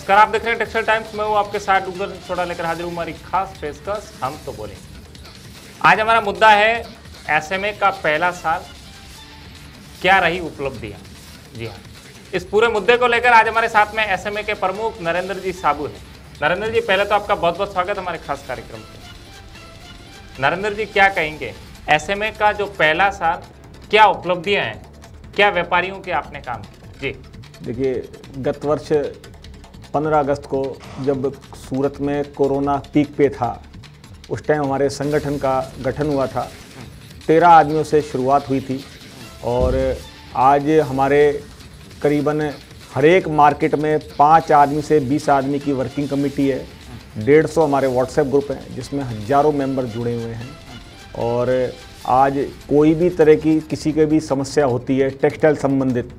नमस्कार, आप देख रहे हैं टेक्सटाइल टाइम्स। मैं हूँ आपके साथ डूंगर छोड़ा लेकर हाजिर हूँ हमारी खास पेशकश हम तो बोलेंगे। आज हमारा मुद्दा है एसएमए का पहला साल, क्या रही उपलब्धियाँ। जी हाँ, इस पूरे मुद्दे को लेकर आज हमारे साथ में एसएमए के प्रमुख नरेंद्र जी साबू हैं। नरेंद्र जी, पहले तो आपका बहुत बहुत स्वागत हमारे खास कार्यक्रम में। नरेंद्र जी, क्या कहेंगे एसएमए का जो पहला साल, क्या उपलब्धियाँ हैं, क्या व्यापारियों के आपने काम किया? जी देखिए, गत वर्ष 15 अगस्त को जब सूरत में कोरोना पीक पे था, उस टाइम हमारे संगठन का गठन हुआ था। 13 आदमियों से शुरुआत हुई थी और आज हमारे करीबन हर एक मार्केट में 5 आदमी से 20 आदमी की वर्किंग कमेटी है। 150 हमारे व्हाट्सएप ग्रुप हैं जिसमें हज़ारों मेंबर जुड़े हुए हैं। और आज कोई भी तरह की किसी के भी समस्या होती है टेक्सटाइल संबंधित,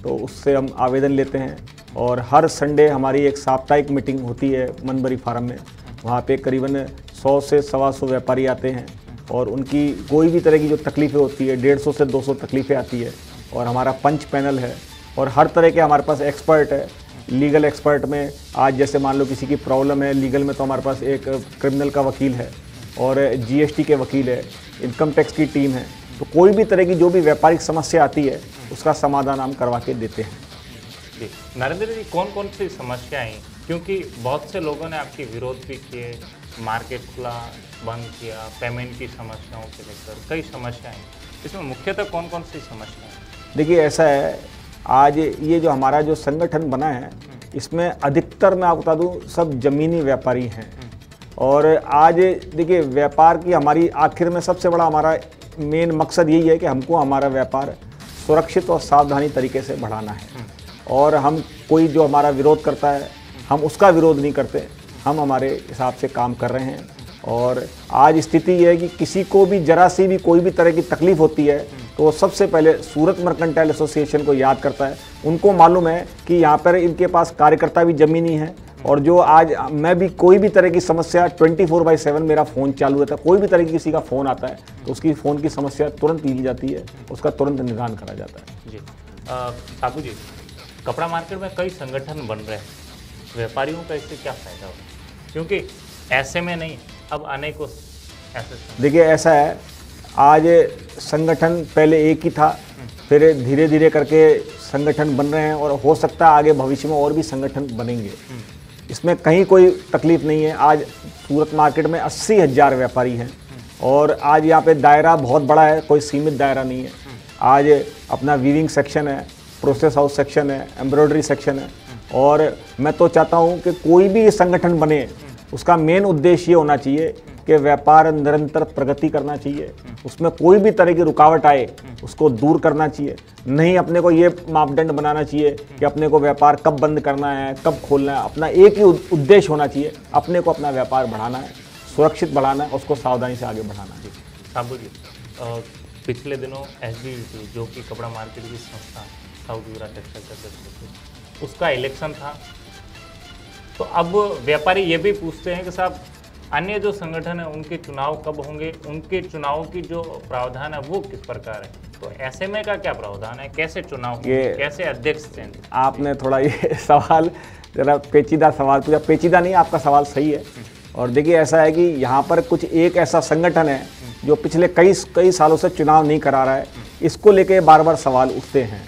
तो उससे हम आवेदन लेते हैं। और हर संडे हमारी एक साप्ताहिक मीटिंग होती है मनबरी फार्म में। वहाँ पे करीबन 100 से 125 व्यापारी आते हैं और उनकी कोई भी तरह की जो तकलीफ़ें होती है, 150 से 200 तकलीफ़ें आती है। और हमारा पंच पैनल है और हर तरह के हमारे पास एक्सपर्ट है। लीगल एक्सपर्ट में आज जैसे मान लो किसी की प्रॉब्लम है लीगल में, तो हमारे पास एक क्रिमिनल का वकील है और जीएसटी के वकील है, इनकम टैक्स की टीम है। तो कोई भी तरह की जो भी व्यापारिक समस्या आती है उसका समाधान हम करवा के देते हैं। जी नरेंद्र जी, कौन कौन सी समस्याएं, क्योंकि बहुत से लोगों ने आपकी विरोध भी किए, मार्केट खुला बंद किया, पेमेंट की समस्याओं के लेकर कई समस्याएं, इसमें मुख्यतः कौन कौन सी समस्याएं? देखिए, ऐसा है, आज ये जो हमारा जो संगठन बना है इसमें अधिकतर मैं आपको बता दूँ सब ज़मीनी व्यापारी हैं। और आज देखिए, व्यापार की हमारी आखिर में सबसे बड़ा हमारा मेन मकसद यही है कि हमको हमारा व्यापार सुरक्षित और सावधानी तरीके से बढ़ाना है। और हम कोई जो हमारा विरोध करता है हम उसका विरोध नहीं करते, हम हमारे हिसाब से काम कर रहे हैं। और आज स्थिति ये है कि किसी को भी जरा सी भी कोई भी तरह की तकलीफ़ होती है तो वो सबसे पहले सूरत मर्केंटाइल एसोसिएशन को याद करता है। उनको मालूम है कि यहाँ पर इनके पास कार्यकर्ता भी ज़मीनी हैं। और जो आज मैं भी कोई भी तरह की समस्या 24/7 मेरा फ़ोन चालू रहता है, कोई भी तरह की किसी का फ़ोन आता है तो उसकी फ़ोन की समस्या तुरंत ली जाती है, उसका तुरंत निदान करा जाता है। जी साबू जी, कपड़ा मार्केट में कई संगठन बन रहे हैं, व्यापारियों का इससे क्या फ़ायदा होगा? क्योंकि ऐसे में नहीं, अब अनेकों ऐसे। देखिए, ऐसा है, आज संगठन पहले एक ही था, फिर धीरे धीरे करके संगठन बन रहे हैं और हो सकता है आगे भविष्य में और भी संगठन बनेंगे। इसमें कहीं कोई तकलीफ नहीं है। आज सूरत मार्केट में 80,000 व्यापारी हैं और आज यहाँ पे दायरा बहुत बड़ा है, कोई सीमित दायरा नहीं है। आज अपना वीविंग सेक्शन है, प्रोसेस हाउस सेक्शन है, एम्ब्रॉयडरी सेक्शन है। और मैं तो चाहता हूँ कि कोई भी संगठन बने उसका मेन उद्देश्य ये होना चाहिए कि व्यापार निरंतर प्रगति करना चाहिए, उसमें कोई भी तरह की रुकावट आए उसको दूर करना चाहिए। नहीं अपने को ये मापदंड बनाना चाहिए कि अपने को व्यापार कब बंद करना है, कब खोलना है। अपना एक ही उद्देश्य होना चाहिए, अपने को अपना व्यापार बढ़ाना है, सुरक्षित बढ़ाना है, उसको सावधानी से आगे बढ़ाना है। साबू जी, पिछले दिनों SBVT जो कि कपड़ा मार्केट की संस्था साउथ यूरा टेक्सटाइल, उसका इलेक्शन था। तो अब व्यापारी ये भी पूछते हैं कि साहब अन्य जो संगठन है उनके चुनाव कब होंगे, उनके चुनाव की जो प्रावधान है वो किस प्रकार है, तो एसएमए का क्या प्रावधान है, कैसे चुनाव होंगे, कैसे अध्यक्ष चयन? आपने थोड़ा ये सवाल जरा पेचीदा सवाल पूछा। पेचीदा नहीं, आपका सवाल सही है। और देखिए, ऐसा है कि यहाँ पर कुछ एक ऐसा संगठन है जो पिछले कई सालों से चुनाव नहीं करा रहा है, इसको लेके बार बार सवाल उठते हैं।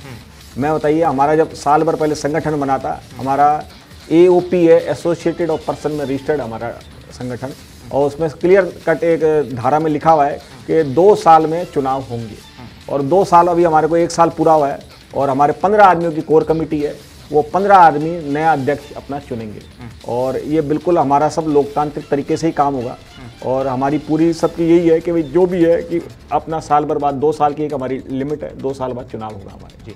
मैं बताइए, हमारा जब साल भर पहले संगठन बना था, हमारा AOP है, एसोसिएटेड ऑफ पर्सन में रजिस्टर्ड हमारा संगठन, और उसमें क्लियर कट एक धारा में लिखा हुआ है कि 2 साल में चुनाव होंगे। और 2 साल, अभी हमारे को 1 साल पूरा हुआ है और हमारे 15 आदमियों की कोर कमेटी है, वो 15 आदमी नया अध्यक्ष अपना चुनेंगे। और ये बिल्कुल हमारा सब लोकतांत्रिक तरीके से ही काम होगा। और हमारी पूरी सबकी यही है कि भाई जो भी है कि अपना साल भर बाद 2 साल की एक हमारी लिमिट है, 2 साल बाद चुनाव होगा हमारे। जी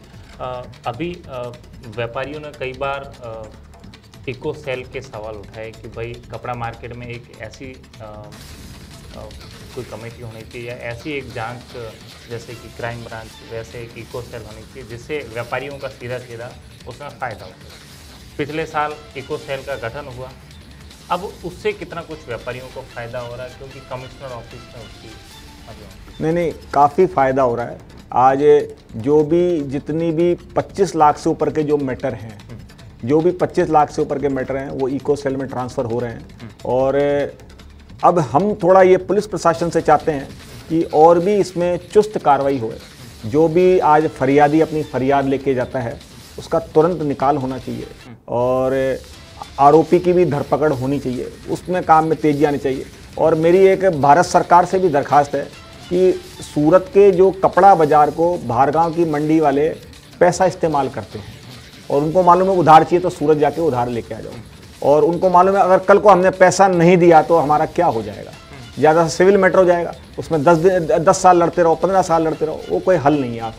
अभी व्यापारियों ने कई बार इको सेल के सवाल उठाए कि भाई कपड़ा मार्केट में एक ऐसी कोई कमेटी होनी चाहिए या ऐसी एक जांच जैसे कि क्राइम ब्रांच, वैसे एक इको सेल होनी चाहिए जिससे व्यापारियों का सीधा उसमें फ़ायदा हो। पिछले साल इको सेल का गठन हुआ, अब उससे कितना कुछ व्यापारियों को फ़ायदा हो रहा है, क्योंकि कमिश्नर ऑफिस में उसकी नहीं, काफ़ी फ़ायदा हो रहा है। आज जो भी जितनी भी 25 लाख से ऊपर के जो मैटर हैं, जो भी 25 लाख से ऊपर के मैटर हैं वो इको सेल में ट्रांसफ़र हो रहे हैं। और अब हम थोड़ा ये पुलिस प्रशासन से चाहते हैं कि और भी इसमें चुस्त कार्रवाई हो। जो भी आज फरियादी अपनी फरियाद लेके जाता है उसका तुरंत निकाल होना चाहिए और आरोपी की भी धरपकड़ होनी चाहिए, उसमें काम में तेजी आनी चाहिए। और मेरी एक भारत सरकार से भी दरखास्त है कि सूरत के जो कपड़ा बाज़ार को बाहरगांव की मंडी वाले पैसा इस्तेमाल करते हैं और उनको मालूम है उधार चाहिए तो सूरत जाके उधार लेके आ जाओ, और उनको मालूम है अगर कल को हमने पैसा नहीं दिया तो हमारा क्या हो जाएगा, ज़्यादा से सिविल मैटर हो जाएगा, उसमें 10 साल लड़ते रहो, 15 साल लड़ते रहो, वो कोई हल नहीं है। आप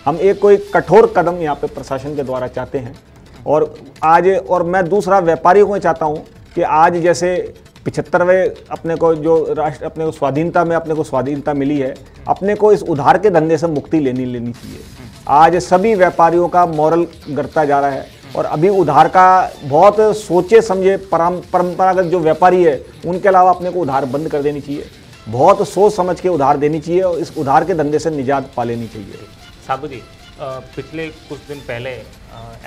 हम एक कोई कठोर कदम यहाँ पे प्रशासन के द्वारा चाहते हैं। और मैं दूसरा व्यापारियों को चाहता हूँ कि आज जैसे 75वें अपने को जो राष्ट्र अपने को स्वाधीनता में अपने को स्वाधीनता मिली है, अपने को इस उधार के धंधे से मुक्ति लेनी चाहिए। आज सभी व्यापारियों का मॉरल गिरता जा रहा है और अभी उधार का बहुत सोचे समझे परंपरागत जो व्यापारी है उनके अलावा अपने को उधार बंद कर देनी चाहिए, बहुत सोच समझ के उधार देनी चाहिए और इस उधार के धंधे से निजात पा लेनी चाहिए। साबू जी, पिछले कुछ दिन पहले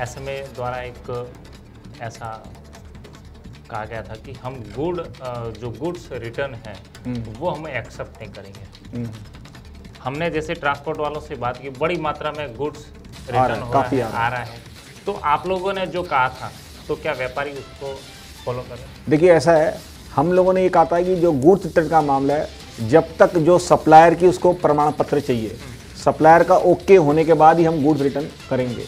एसएमए द्वारा एक ऐसा कहा गया था कि हम जो गुड्स रिटर्न है वो हम एक्सेप्ट नहीं करेंगे। हमने जैसे ट्रांसपोर्ट वालों से बात की, बड़ी मात्रा में गुड्स रिटर्न आ रहा है, तो आप लोगों ने जो कहा था तो क्या व्यापारी उसको फॉलो कर रहे हैं? देखिए ऐसा है, हम लोगों ने ये कहा था कि जो गुड्स रिटर्न का मामला है, जब तक जो सप्लायर की उसको प्रमाण पत्र चाहिए, सप्लायर का ओके होने के बाद ही हम गुड्स रिटर्न करेंगे।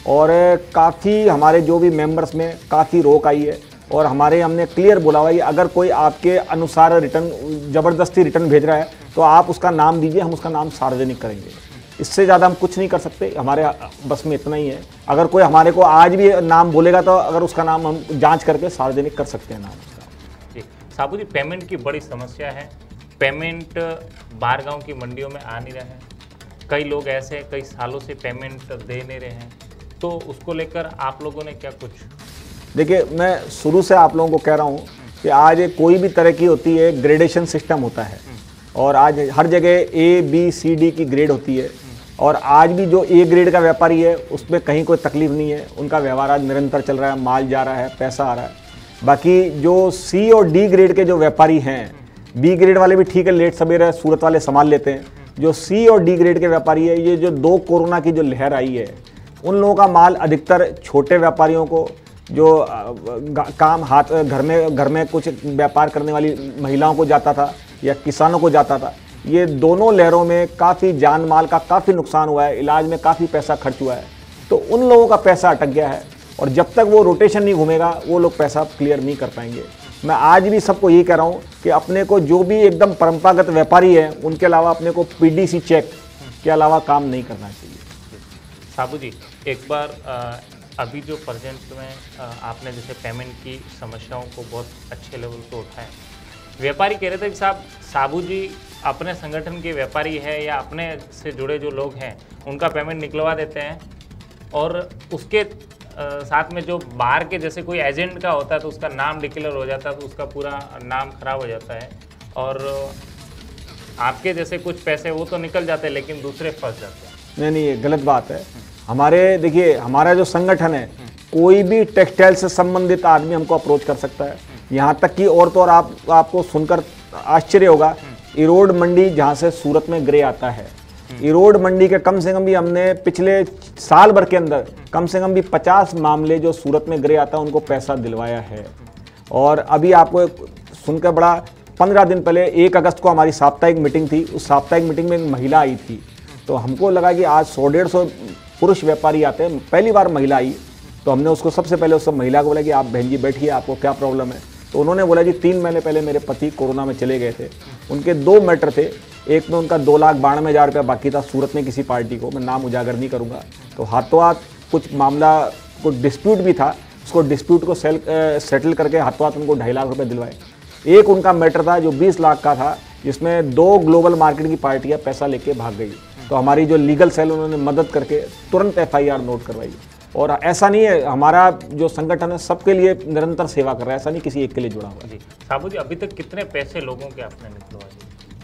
और काफ़ी हमारे जो भी मेंबर्स में काफ़ी रोक आई है और हमने क्लियर बोला हुआ है कि अगर कोई आपके अनुसार रिटर्न ज़बरदस्ती रिटर्न भेज रहा है तो आप उसका नाम दीजिए, हम उसका नाम सार्वजनिक करेंगे। इससे ज़्यादा हम कुछ नहीं कर सकते, हमारे बस में इतना ही है। अगर कोई हमारे को आज भी नाम बोलेगा तो अगर उसका नाम हम जांच करके सार्वजनिक कर सकते हैं नाम उसका। जी साबू जी, पेमेंट की बड़ी समस्या है, पेमेंट बाहर गाँव की मंडियों में आ नहीं रहे हैं, कई लोग ऐसे कई सालों से पेमेंट दे नहीं रहे हैं, तो उसको लेकर आप लोगों ने क्या कुछ? देखिए, मैं शुरू से आप लोगों को कह रहा हूँ कि आज कोई भी तरह की होती है, ग्रेडेशन सिस्टम होता है और आज हर जगह A, B, C, D की ग्रेड होती है। और आज भी जो A ग्रेड का व्यापारी है उसमें कहीं कोई तकलीफ नहीं है, उनका व्यवहार आज निरंतर चल रहा है, माल जा रहा है, पैसा आ रहा है। बाकी जो C और D ग्रेड के जो व्यापारी हैं, B ग्रेड वाले भी ठीक है, लेट सवेरे सूरत वाले संभाल लेते हैं। जो C और D ग्रेड के व्यापारी है, ये जो 2 कोरोना की जो लहर आई है, उन लोगों का माल अधिकतर छोटे व्यापारियों को, जो काम हाथ घर में कुछ व्यापार करने वाली महिलाओं को जाता था या किसानों को जाता था। ये दोनों लहरों में काफ़ी जान माल का काफ़ी नुकसान हुआ है, इलाज में काफ़ी पैसा खर्च हुआ है, तो उन लोगों का पैसा अटक गया है और जब तक वो रोटेशन नहीं घूमेगा वो लोग पैसा क्लियर नहीं कर पाएंगे। मैं आज भी सबको यही कह रहा हूँ कि अपने को जो भी एकदम परंपरागत व्यापारी है उनके अलावा अपने को PDC चेक के अलावा काम नहीं करना चाहिए। साबू जी, एक बार अभी जो प्रेजेंट में आपने जैसे पेमेंट की समस्याओं को बहुत अच्छे लेवल पे उठाया, व्यापारी कह रहे थे कि साहब साबू जी अपने संगठन के व्यापारी है या अपने से जुड़े जो लोग हैं उनका पेमेंट निकलवा देते हैं और उसके साथ में जो बाहर के जैसे कोई एजेंट का होता है तो उसका नाम डिक्लेयर हो जाता है, तो उसका पूरा नाम खराब हो जाता है और आपके जैसे कुछ पैसे वो तो निकल जाते हैं लेकिन दूसरे फंस जाते हैं। नहीं, ये गलत बात है। देखिए, हमारा जो संगठन है, कोई भी टेक्सटाइल से संबंधित आदमी हमको अप्रोच कर सकता है। यहाँ तक कि और तो और आपको सुनकर आश्चर्य होगा, इरोड मंडी जहाँ से सूरत में ग्रे आता है, इरोड मंडी के कम से कम भी हमने पिछले साल भर के अंदर कम से कम भी 50 मामले जो सूरत में ग्रे आता है उनको पैसा दिलवाया है। और अभी आपको सुनकर बड़ा 15 दिन पहले 1 अगस्त को हमारी साप्ताहिक मीटिंग थी, उस साप्ताहिक मीटिंग में एक महिला आई थी, तो हमको लगा कि आज 100-150 पुरुष व्यापारी आते हैं, पहली बार महिला आई, तो हमने उसको सबसे पहले उस महिला को बोला कि आप बहन जी बैठिए, आपको क्या प्रॉब्लम है। तो उन्होंने बोला जी 3 महीने पहले मेरे पति कोरोना में चले गए थे, उनके 2 मैटर थे, एक में उनका 2,92,000 रुपया बाकी था सूरत में किसी पार्टी को, मैं नाम उजागर नहीं करूँगा, तो हाथों हाथ कुछ मामला कुछ डिस्प्यूट भी था, उसको डिस्प्यूट को सेटल करके हाथों हाथ उनको 2.5 लाख रुपये दिलवाए। एक उनका मैटर था जो 20 लाख का था, जिसमें 2 ग्लोबल मार्केट की पार्टियाँ पैसा लेके भाग गई, तो हमारी जो लीगल सेल उन्होंने मदद करके तुरंत FIR नोट करवाई। और ऐसा नहीं है, हमारा जो संगठन है सबके लिए निरंतर सेवा कर रहा है, ऐसा नहीं किसी एक के लिए जुड़ा हुआ है। जी साबू जी, अभी तक कितने पैसे लोगों के आपने निकलवाए?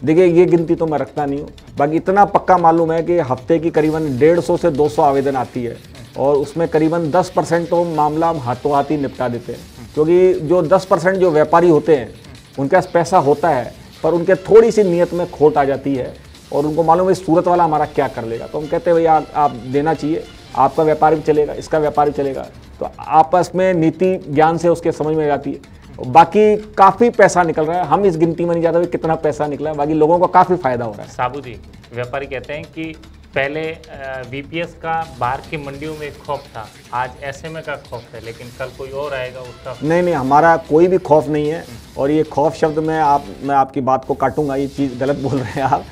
देखिए, ये गिनती तो मैं रखता नहीं हूँ, बाकी इतना पक्का मालूम है कि हफ्ते की करीबन 150 से 200 आवेदन आती है और उसमें करीबन 10% तो मामला हम हाथों हाथ ही निपटा देते हैं, क्योंकि जो 10% जो व्यापारी होते हैं उनके पास पैसा होता है पर उनके थोड़ी सी नीयत में खोट आ जाती है और उनको मालूम है सूरत वाला हमारा क्या कर लेगा, तो हम कहते हैं भैया आप देना चाहिए, आपका व्यापार भी चलेगा, इसका व्यापार भी चलेगा। तो आपस में नीति ज्ञान से उसके समझ में आ जाती है। बाकी काफ़ी पैसा निकल रहा है, हम इस गिनती में नहीं जाते हुए कितना पैसा निकला है, बाकी लोगों को काफ़ी फायदा हो रहा है। साबू जी, व्यापारी कहते हैं कि पहले वीपीएस का बाहर की मंडियों में एक खौफ था, आज एसएमए का खौफ है, लेकिन कल कोई और आएगा उसका। नहीं, हमारा कोई भी खौफ नहीं है। और ये खौफ शब्द मैं आपकी बात को काटूंगा, ये चीज़ गलत बोल रहे हैं आप।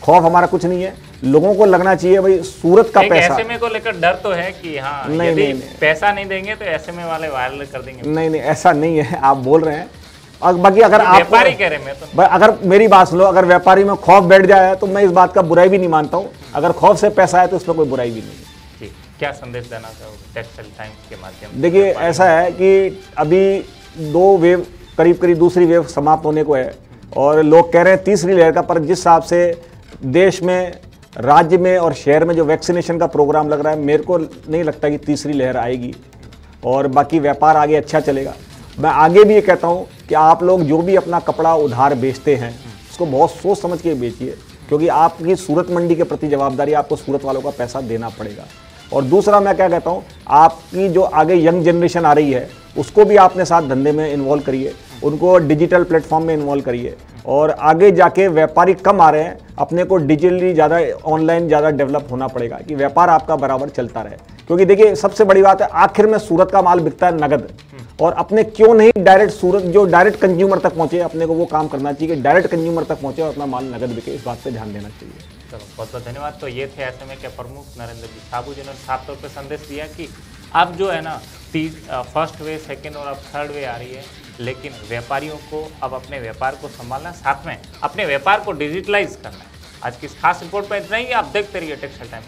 खौफ हमारा कुछ नहीं है, लोगों को लगना चाहिए भाई सूरत का पैसा। एसएमए को लेकर डर तो है कि हाँ यदि पैसा नहीं देंगे तो एसएमए वाले वायरल कर देंगे। नहीं, ऐसा नहीं है, आप बोल रहे हैं। और बाकी अगर आप व्यापारी कह रहे हैं, मैं तो अगर मेरी बात सुनो, अगर व्यापारी में खौफ बैठ जाए तो मैं इस बात का बुराई भी नहीं मानता हूँ। अगर खौफ से पैसा है तो उसमें कोई बुराई भी नहीं है। जी, क्या संदेश देना चाहोगे टेक्सटाइल टाइम्स के माध्यम से? देखिए, ऐसा है कि अभी 2 वेव करीब दूसरी वेव समाप्त होने को है और लोग कह रहे हैं तीसरी लहर का, पर जिस हिसाब से देश में, राज्य में और शहर में जो वैक्सीनेशन का प्रोग्राम लग रहा है, मेरे को नहीं लगता कि तीसरी लहर आएगी और बाकी व्यापार आगे अच्छा चलेगा। मैं आगे भी ये कहता हूँ कि आप लोग जो भी अपना कपड़ा उधार बेचते हैं उसको बहुत सोच समझ के बेचिए, क्योंकि आपकी सूरत मंडी के प्रति जवाबदारी, आपको सूरत वालों का पैसा देना पड़ेगा। और दूसरा मैं क्या कहता हूँ, आपकी जो आगे यंग जनरेशन आ रही है उसको भी आपने साथ धंधे में इन्वॉल्व करिए, उनको डिजिटल प्लेटफॉर्म में इन्वॉल्व करिए। और आगे जाके व्यापारी कम आ रहे हैं, अपने को डिजिटली ज़्यादा, ऑनलाइन ज़्यादा डेवलप होना पड़ेगा कि व्यापार आपका बराबर चलता रहे। क्योंकि देखिए, सबसे बड़ी बात है, आखिर में सूरत का माल बिकता है नगद, और अपने क्यों नहीं डायरेक्ट सूरत जो डायरेक्ट कंज्यूमर तक पहुंचे, अपने को वो काम करना चाहिए कि डायरेक्ट कंज्यूमर तक पहुंचे और अपना माल नगद बिके, इस बात पे ध्यान देना चाहिए। चलो, बहुत बहुत धन्यवाद। तो ये थे एसएमए के प्रमुख नरेंद्र जी साबू, जिन्होंने साफ तौर पर संदेश दिया कि अब जो है ना फर्स्ट वे, सेकेंड और अब थर्ड वे आ रही है, लेकिन व्यापारियों को अब अपने व्यापार को संभालना, साथ में अपने व्यापार को डिजिटलाइज करना है। आज की इस खास रिपोर्ट पर इतना ही। आप देखते रहिए टेक्सटाइल टाइम्स।